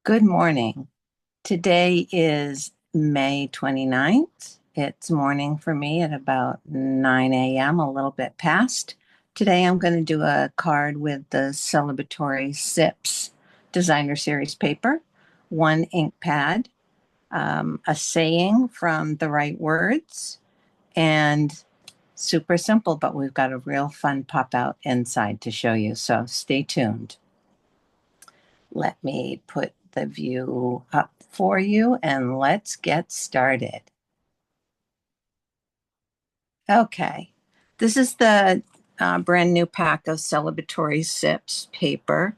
Good morning. Today is May 29th. It's morning for me at about 9 a.m., a little bit past. Today I'm going to do a card with the Celebratory Sips Designer Series paper, one ink pad, a saying from The Right Words, and super simple, but we've got a real fun pop out inside to show you. So stay tuned. Let me put the view up for you and let's get started. Okay, this is the brand new pack of Celebratory Sips paper.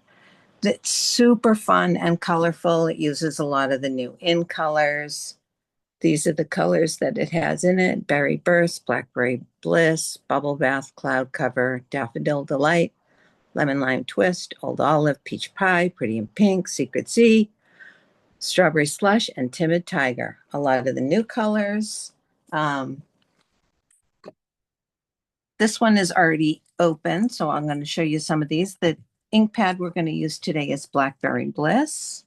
It's super fun and colorful. It uses a lot of the new in colors. These are the colors that it has in it: Berry Burst, Blackberry Bliss, Bubble Bath, Cloud Cover, Daffodil Delight, Lemon Lime Twist, Old Olive, Peach Pie, Pretty in Pink, Secret Sea, Strawberry Slush, and Timid Tiger. A lot of the new colors. Um, this one is already open, so I'm going to show you some of these. The ink pad we're going to use today is Blackberry Bliss.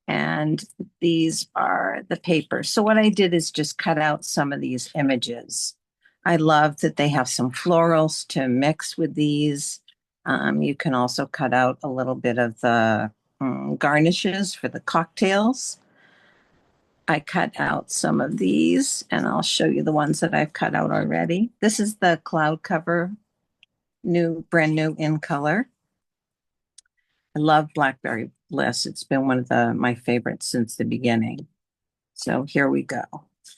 And these are the papers. So what I did is just cut out some of these images. I love that they have some florals to mix with these. You can also cut out a little bit of the garnishes for the cocktails. I cut out some of these and I'll show you the ones that I've cut out already. This is the cloud cover, brand new in color. I love Blackberry Bliss. It's been one of my favorites since the beginning. So here we go.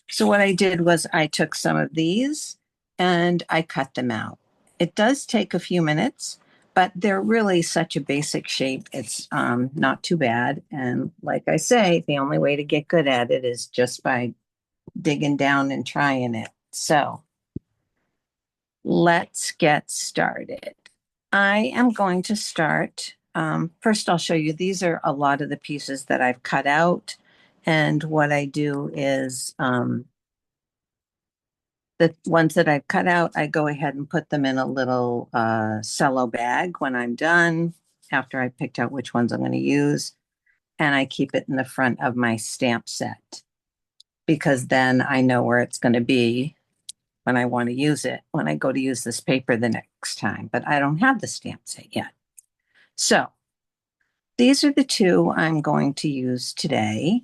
So what I did was I took some of these and I cut them out. It does take a few minutes, but they're really such a basic shape. It's not too bad. And like I say, the only way to get good at it is just by digging down and trying it. So let's get started. I am going to start. First, I'll show you, these are a lot of the pieces that I've cut out. And what I do is the ones that I've cut out, I go ahead and put them in a little cello bag when I'm done, after I picked out which ones I'm going to use. And I keep it in the front of my stamp set because then I know where it's going to be when I want to use it, when I go to use this paper the next time. But I don't have the stamp set yet. So these are the two I'm going to use today.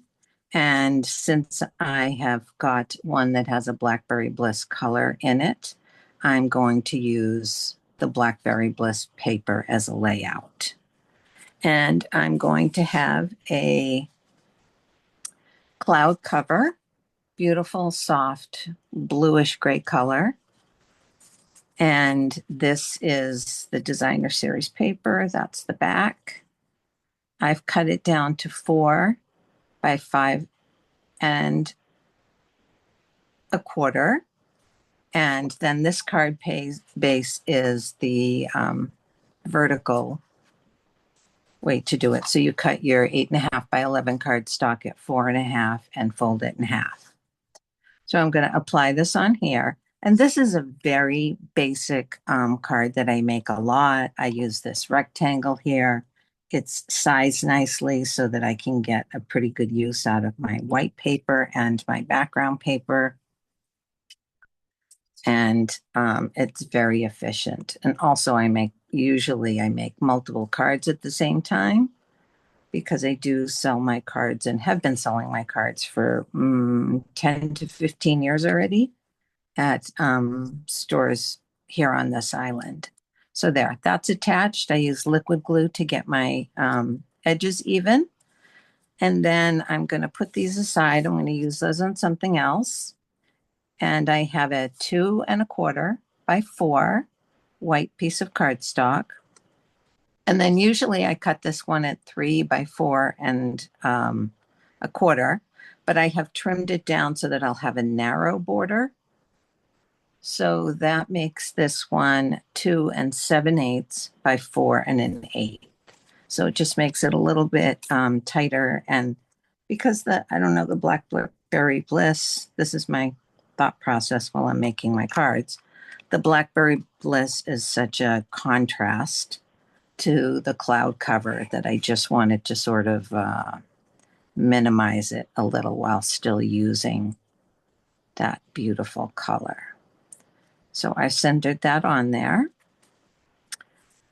And since I have got one that has a Blackberry Bliss color in it, I'm going to use the Blackberry Bliss paper as a layout. And I'm going to have a cloud cover, beautiful, soft, bluish gray color. And this is the designer series paper. That's the back. I've cut it down to 4 by 5 and a quarter. And then this card base is the vertical way to do it. So you cut your 8.5 by 11 cardstock at 4.5 and fold it in half. So I'm going to apply this on here. And this is a very basic card that I make a lot. I use this rectangle here. It's sized nicely so that I can get a pretty good use out of my white paper and my background paper. And it's very efficient. And also usually I make multiple cards at the same time because I do sell my cards and have been selling my cards for 10 to 15 years already at stores here on this island. So there, that's attached. I use liquid glue to get my edges even. And then I'm going to put these aside. I'm going to use those on something else. And I have a 2.25 by 4 white piece of cardstock. And then usually I cut this one at 3 by 4 and a quarter, but I have trimmed it down so that I'll have a narrow border. So that makes this one 2 7/8 by 4 1/8. So it just makes it a little bit tighter. And because I don't know, the Blackberry Bliss, this is my thought process while I'm making my cards. The Blackberry Bliss is such a contrast to the cloud cover that I just wanted to sort of minimize it a little while still using that beautiful color. So I centered that on there.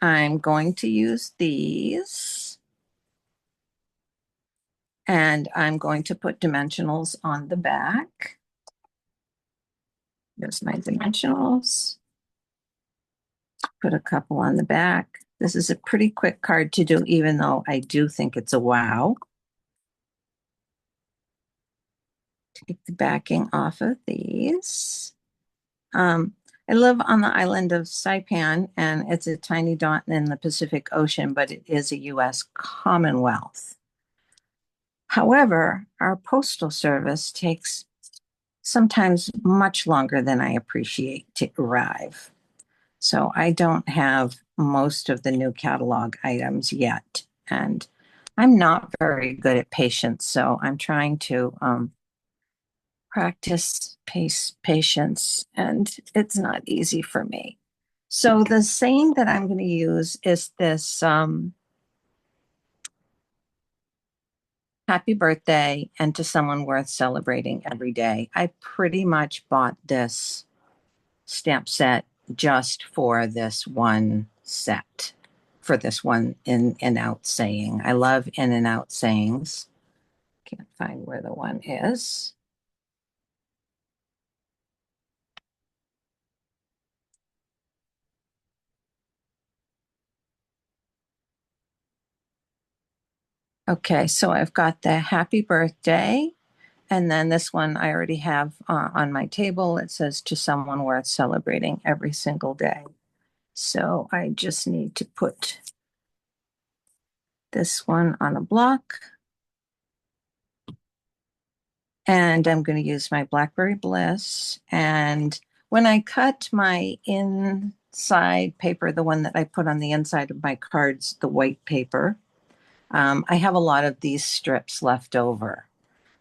I'm going to use these, and I'm going to put dimensionals on the back. There's my dimensionals. Put a couple on the back. This is a pretty quick card to do, even though I do think it's a wow. Take the backing off of these. I live on the island of Saipan, and it's a tiny dot in the Pacific Ocean, but it is a U.S. Commonwealth. However, our postal service takes sometimes much longer than I appreciate to arrive. So I don't have most of the new catalog items yet. And I'm not very good at patience, so I'm trying to practice patience, and it's not easy for me. So the saying that I'm going to use is this happy birthday and to someone worth celebrating every day. I pretty much bought this stamp set just for this one set, for this one in and out saying. I love in and out sayings. Can't find where the one is. Okay, so I've got the happy birthday. And then this one I already have on my table. It says to someone worth celebrating every single day. So I just need to put this one on a block. And I'm going to use my Blackberry Bliss. And when I cut my inside paper, the one that I put on the inside of my cards, the white paper, I have a lot of these strips left over.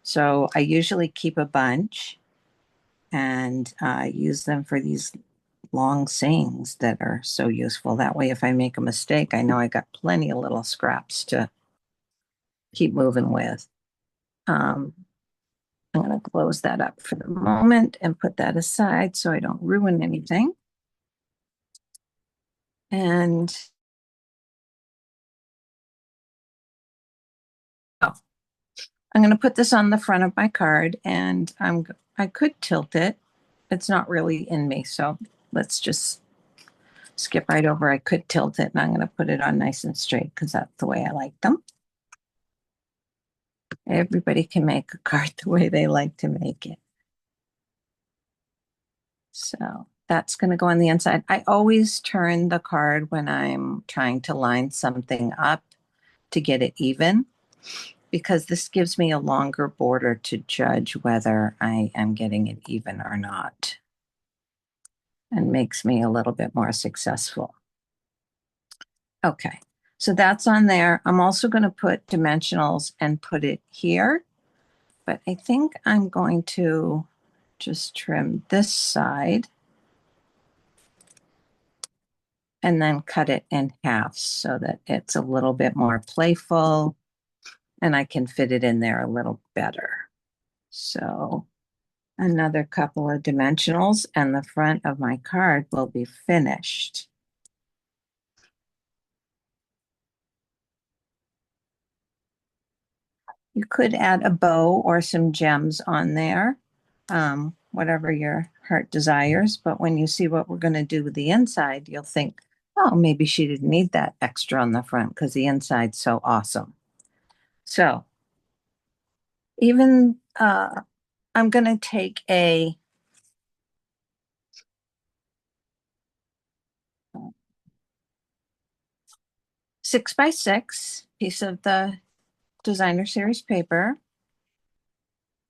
So I usually keep a bunch and use them for these long sayings that are so useful. That way, if I make a mistake, I know I got plenty of little scraps to keep moving with. I'm going to close that up for the moment and put that aside so I don't ruin anything. And oh, I'm going to put this on the front of my card, and I could tilt it. It's not really in me, so let's just skip right over. I could tilt it, and I'm going to put it on nice and straight because that's the way I like them. Everybody can make a card the way they like to make it. So that's going to go on the inside. I always turn the card when I'm trying to line something up to get it even, because this gives me a longer border to judge whether I am getting it even or not, and makes me a little bit more successful. Okay, so that's on there. I'm also going to put dimensionals and put it here, but I think I'm going to just trim this side and then cut it in half so that it's a little bit more playful and I can fit it in there a little better. So another couple of dimensionals and the front of my card will be finished. You could add a bow or some gems on there, whatever your heart desires. But when you see what we're going to do with the inside, you'll think, oh, maybe she didn't need that extra on the front because the inside's so awesome. So even I'm going to take a 6x6 piece of the designer series paper,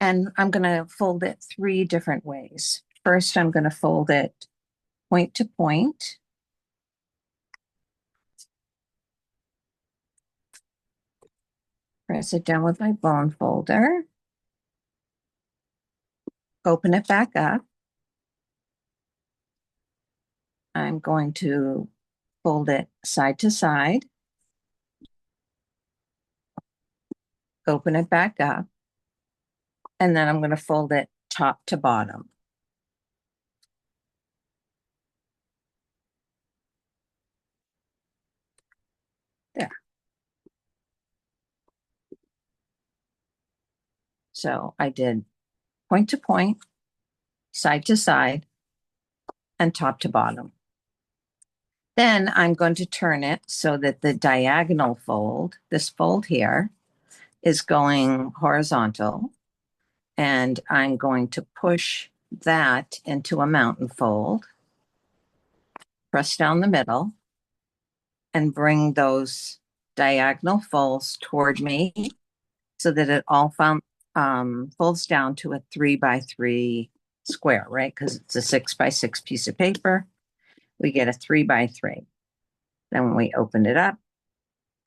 and I'm going to fold it 3 different ways. First, I'm going to fold it point to point. Press it down with my bone folder. Open it back up. I'm going to fold it side to side, open it back up, and then I'm going to fold it top to bottom. There. So I did point to point, side to side, and top to bottom. Then I'm going to turn it so that the diagonal fold, this fold here, is going horizontal. And I'm going to push that into a mountain fold, press down the middle, and bring those diagonal folds toward me so that it all folds down to a 3x3 square, right? Because it's a 6x6 piece of paper. We get a 3x3. Then when we open it up,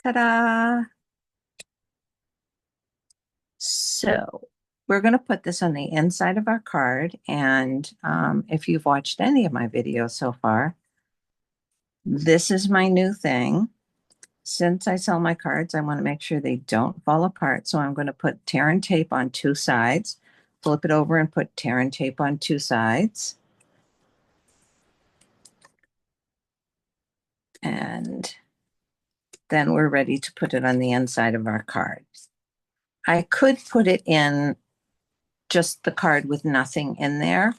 ta-da! So we're going to put this on the inside of our card. And if you've watched any of my videos so far, this is my new thing. Since I sell my cards, I want to make sure they don't fall apart. So I'm going to put tear and tape on two sides, flip it over and put tear and tape on two sides. And then we're ready to put it on the inside of our card. I could put it in just the card with nothing in there,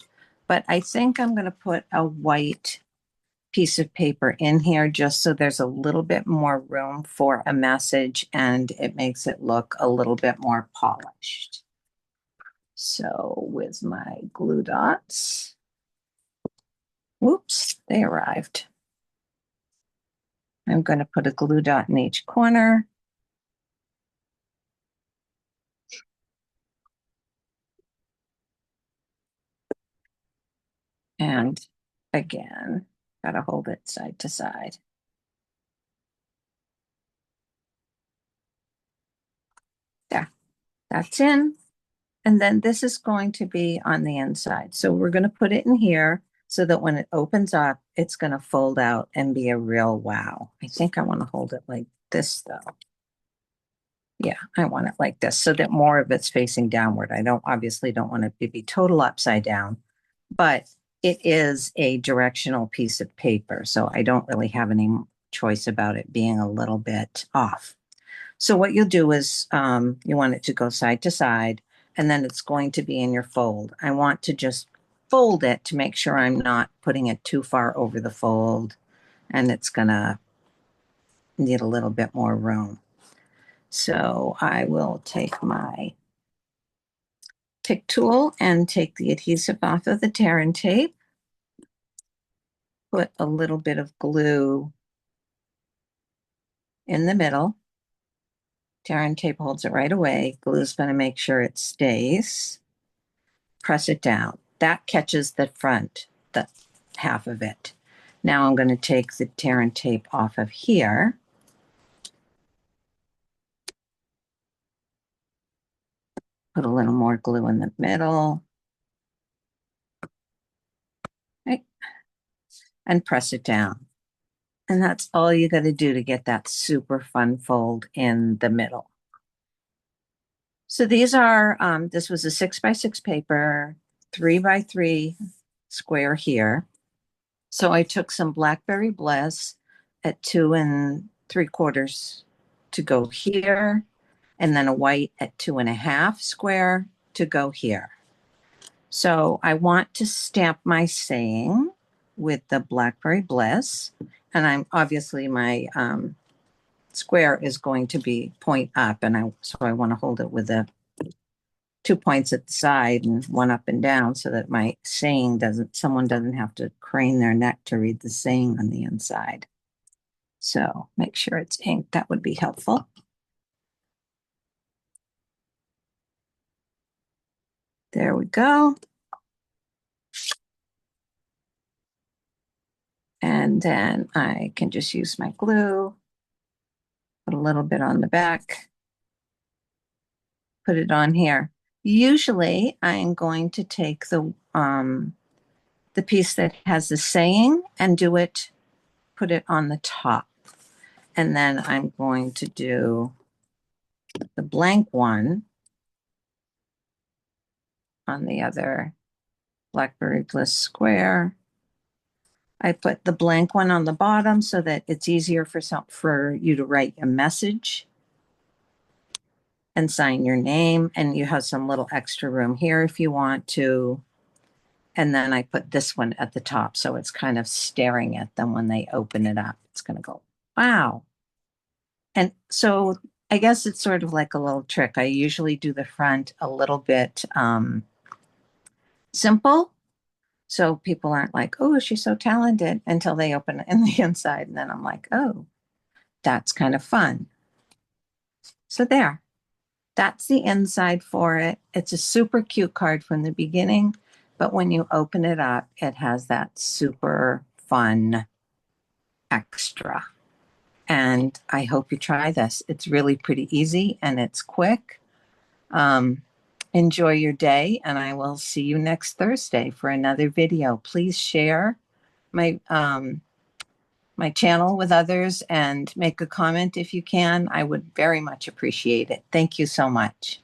but I think I'm going to put a white piece of paper in here just so there's a little bit more room for a message and it makes it look a little bit more polished. So with my glue dots, whoops, they arrived. I'm going to put a glue dot in each corner. And again, gotta hold it side to side. There, that's in. And then this is going to be on the inside. So we're going to put it in here so that when it opens up, it's going to fold out and be a real wow. I think I want to hold it like this though. Yeah, I want it like this so that more of it's facing downward. I obviously don't want it to be total upside down, but it is a directional piece of paper. So I don't really have any choice about it being a little bit off. So what you'll do is you want it to go side to side, and then it's going to be in your fold. I want to just fold it to make sure I'm not putting it too far over the fold, and it's gonna need a little bit more room. So I will take my pick tool and take the adhesive off of the tear and tape, put a little bit of glue in the middle. Tear and tape holds it right away. Glue is going to make sure it stays. Press it down. That catches the front, the half of it. Now I'm going to take the tear and tape off of here. Put a little more glue in the middle. Right? And press it down. And that's all you got to do to get that super fun fold in the middle. So these are, this was a 6x6 paper, 3x3 square here. So I took some Blackberry Bliss at 2 3/4 to go here, and then a white at 2.5 square to go here. So I want to stamp my saying with the Blackberry Bliss, and I'm obviously my square is going to be point up, and so I want to hold it with the 2 points at the side and one up and down so that my saying someone doesn't have to crane their neck to read the saying on the inside. So make sure it's inked. That would be helpful. There we go. And then I can just use my glue, put a little bit on the back, put it on here. Usually I'm going to take the piece that has the saying and put put it on the top. And then I'm going to do the blank one on the other Blackberry Bliss square. I put the blank one on the bottom so that it's easier for you to write a message and sign your name. And you have some little extra room here if you want to. And then I put this one at the top, so it's kind of staring at them when they open it up. It's going to go, wow. And so I guess it's sort of like a little trick. I usually do the front a little bit simple. So people aren't like, oh, she's so talented until they open it in the inside. And then I'm like, oh, that's kind of fun. So there, that's the inside for it. It's a super cute card from the beginning, but when you open it up, it has that super fun extra. And I hope you try this. It's really pretty easy and it's quick. Enjoy your day, and I will see you next Thursday for another video. Please share my my channel with others and make a comment if you can. I would very much appreciate it. Thank you so much.